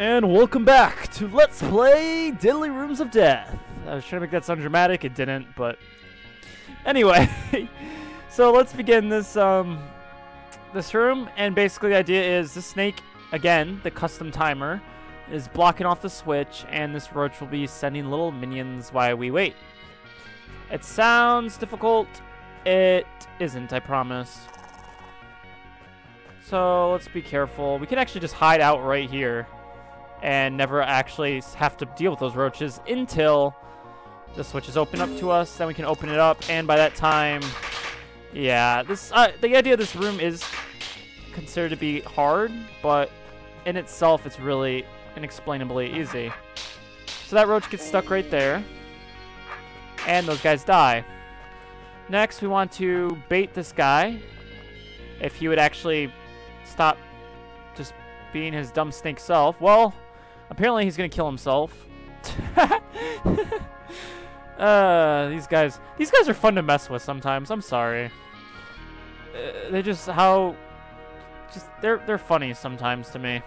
And welcome back to Let's Play Diddly Rooms of Death. I was trying to make that sound dramatic, it didn't, but anyway. So let's begin this this room, and basically the idea is the snake, again, the custom timer, is blocking off the switch, and this roach will be sending little minions while we wait. It sounds difficult. It isn't, I promise. So let's be careful. We can actually just hide out right here and never actually have to deal with those roaches until the switch is open up to us. Then we can open it up, and by that time, yeah, this the idea of this room is considered to be hard, but in itself it's really inexplainably easy. So that roach gets stuck right there, and those guys die. Next, we want to bait this guy. If he would actually stop just being his dumb snake self. Well, apparently he's gonna kill himself. These guys are fun to mess with sometimes. I'm sorry. They're funny sometimes to me.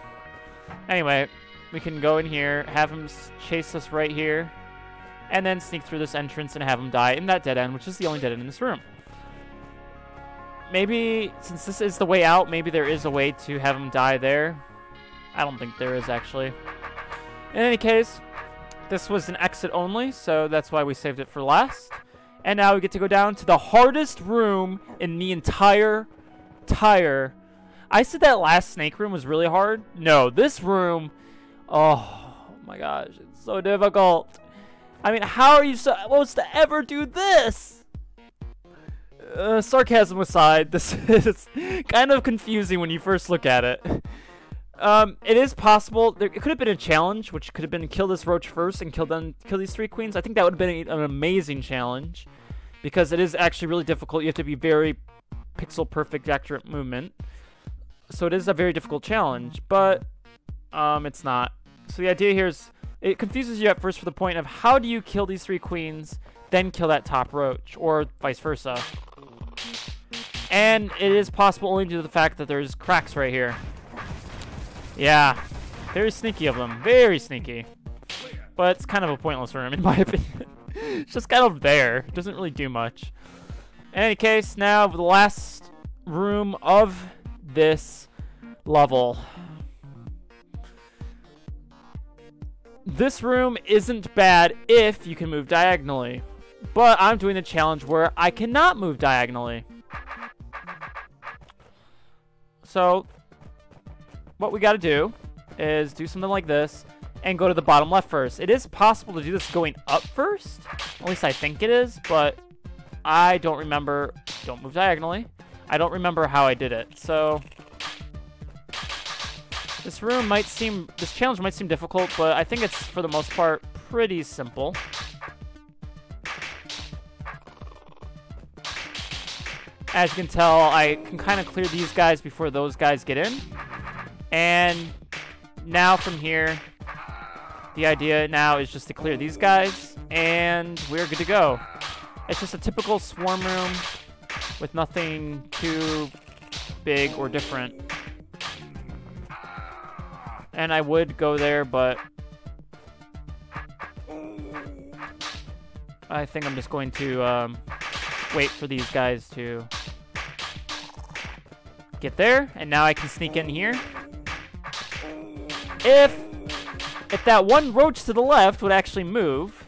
Anyway, we can go in here, have him chase us right here, and then sneak through this entrance and have him die in that dead end, which is the only dead end in this room. Maybe, since this is the way out, maybe there is a way to have him die there. I don't think there is, actually. In any case, this was an exit only, so that's why we saved it for last. And now we get to go down to the hardest room in the entire... I said that last snake room was really hard. No, this room... Oh, my gosh, it's so difficult. I mean, how are you supposed to ever do this? Sarcasm aside, this is kind of confusing when you first look at it. It is possible. It could have been a challenge, which could have been kill this roach first and kill these three queens. I think that would have been an amazing challenge, because it is actually really difficult. You have to be very pixel perfect, accurate movement. So it is a very difficult challenge, but it's not. So the idea here is it confuses you at first for the point of how do you kill these three queens, then kill that top roach, or vice versa. And it is possible only due to the fact that there's cracks right here. Yeah, very sneaky of them. Very sneaky. But it's kind of a pointless room, in my opinion. It's just kind of there. It doesn't really do much. In any case, now the last room of this level. This room isn't bad if you can move diagonally. But I'm doing the challenge where I cannot move diagonally. So what we got to do is do something like this and go to the bottom left first. It is possible to do this going up first. At least I think it is, but I don't remember. Don't move diagonally. I don't remember how I did it. So this challenge might seem difficult, but I think it's, for the most part, pretty simple. As you can tell, I can kind of clear these guys before those guys get in. And now from here, the idea now is just to clear these guys, and we're good to go. It's just a typical swarm room with nothing too big or different. And I would go there, but I think I'm just going to wait for these guys to get there, and now I can sneak in here. If that one roach to the left would actually move.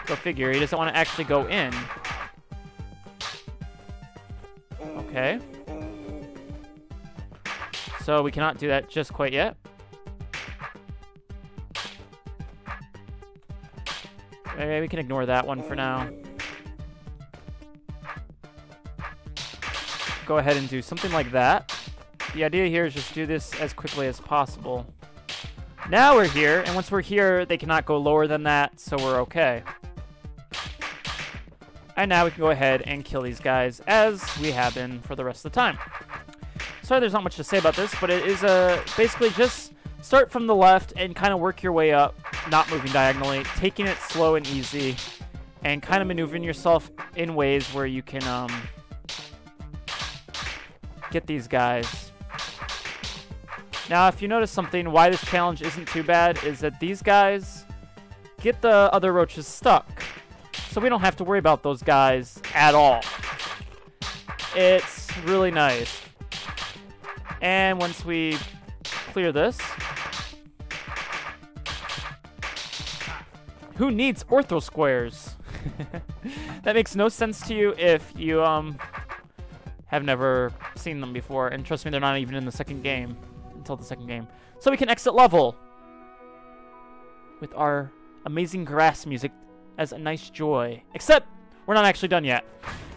Go figure, he doesn't want to actually go in. Okay. So we cannot do that just quite yet. Okay, we can ignore that one for now. Go ahead and do something like that. The idea here is just do this as quickly as possible. Now we're here, and once we're here, they cannot go lower than that, so we're okay. And now we can go ahead and kill these guys, as we have been for the rest of the time. Sorry there's not much to say about this, but it is basically just start from the left and kind of work your way up, not moving diagonally, taking it slow and easy, and kind of maneuvering yourself in ways where you can get these guys Now, if you notice something, why this challenge isn't too bad is that these guys get the other roaches stuck. So we don't have to worry about those guys at all. It's really nice. And once we clear this... Who needs ortho squares? That makes no sense to you if you have never seen them before. And trust me, they're not even in the second game. Until the second game. So we can exit level with our amazing grass music as a nice joy. Except we're not actually done yet.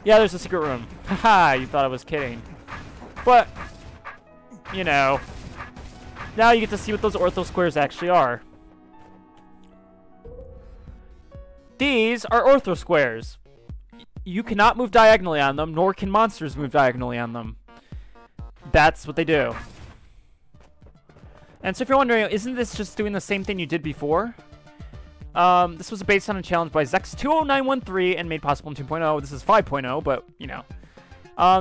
Yeah, there's a secret room. Haha, you thought I was kidding. But, you know, now you get to see what those ortho squares actually are. These are ortho squares. You cannot move diagonally on them, nor can monsters move diagonally on them. That's what they do. And so if you're wondering, isn't this just doing the same thing you did before? This was based on a challenge by Zex20913 and made possible in 2.0. This is 5.0, but, you know.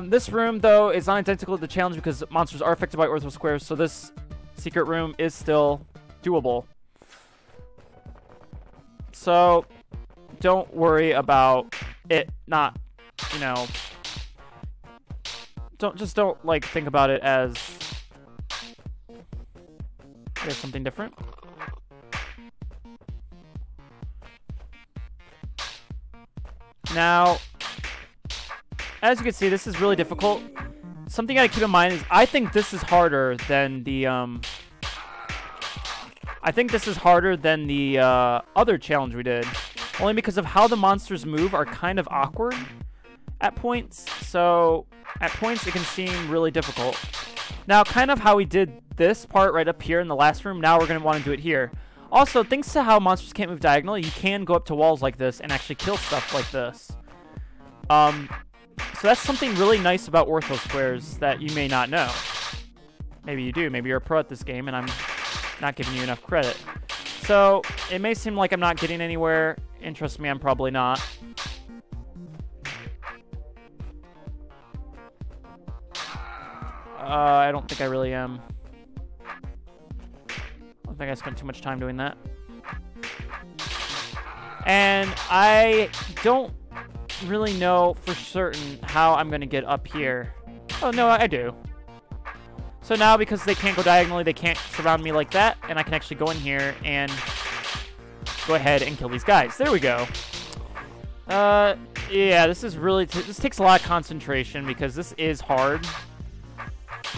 This room, though, is not identical to the challenge because monsters are affected by ortho squares, so this secret room is still doable. So, don't worry about it not, you know... Don't, like, think about it as... There's something different. Now, as you can see, this is really difficult. Something I gotta keep in mind is I think this is harder than the other challenge we did. Only because of how the monsters move are kind of awkward at points. So at points it can seem really difficult. Now, kind of how we did this part right up here in the last room, now we're going to want to do it here. Also, thanks to how monsters can't move diagonally, you can go up to walls like this and actually kill stuff like this. So that's something really nice about ortho squares that you may not know. Maybe you do. Maybe you're a pro at this game and I'm not giving you enough credit. So, it may seem like I'm not getting anywhere, and trust me, I'm probably not. I don't think I really am. I don't think I spent too much time doing that. And I don't really know for certain how I'm going to get up here. Oh, no, I do. So now, because they can't go diagonally, they can't surround me like that, and I can actually go in here and go ahead and kill these guys. There we go. Yeah, this is really... this takes a lot of concentration because this is hard.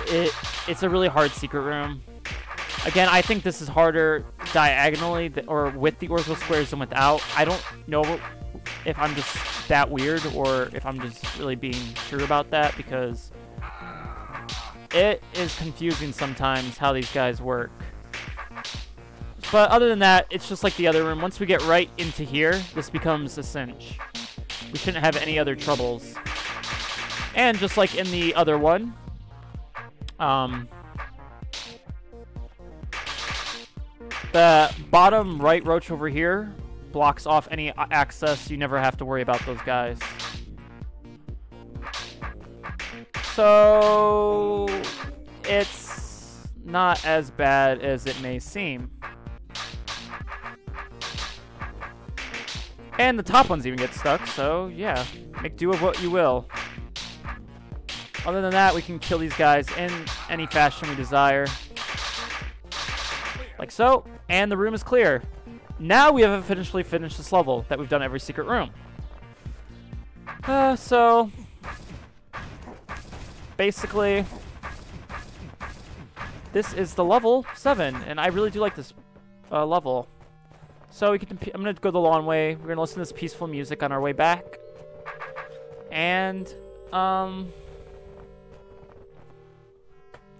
It's a really hard secret room. Again, I think this is harder diagonally or with the ortho squares than without. I don't know if I'm just that weird or if I'm just really being true about that because it is confusing sometimes how these guys work. But other than that, it's just like the other room. Once we get right into here, this becomes a cinch. We shouldn't have any other troubles. And just like in the other one, the bottom right roach over here blocks off any access. You never have to worry about those guys. So it's not as bad as it may seem. And the top ones even get stuck, so yeah, make do of what you will. Other than that, we can kill these guys in any fashion we desire. Like so, and the room is clear. Now we have officially finished this level that we've done every secret room. So, basically, this is the level 7, and I really do like this level. So we can. I'm going to go the long way. We're going to listen to this peaceful music on our way back. And,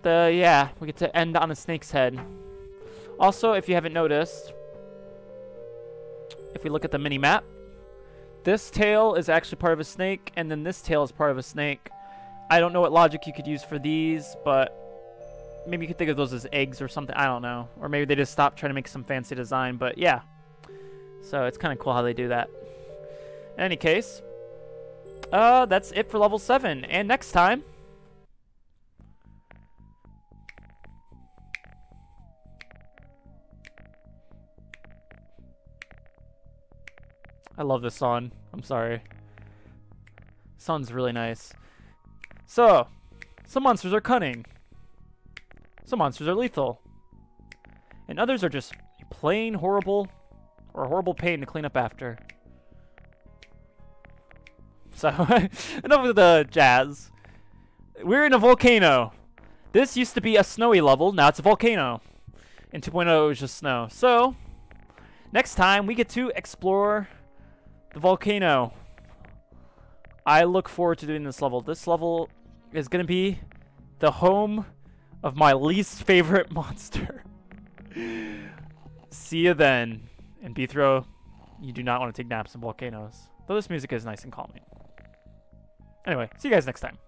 yeah, we get to end on a snake's head. Also, if you haven't noticed, if we look at the mini-map, this tail is actually part of a snake, and then this tail is part of a snake. I don't know what logic you could use for these, but maybe you could think of those as eggs or something. I don't know. Or maybe they just stopped trying to make some fancy design, but yeah. So it's kind of cool how they do that. In any case, that's it for level 7. And next time, I love this song. I'm sorry. Song's really nice. So, some monsters are cunning. Some monsters are lethal. And others are just plain horrible or a horrible pain to clean up after. So, enough of the jazz. We're in a volcano. This used to be a snowy level, now it's a volcano. In 2.0 it was just snow. So, next time we get to explore the volcano. I look forward to doing this level. This level is going to be the home of my least favorite monster. See you then. And Beethro, you do not want to take naps in volcanoes. Though this music is nice and calming. Anyway, see you guys next time.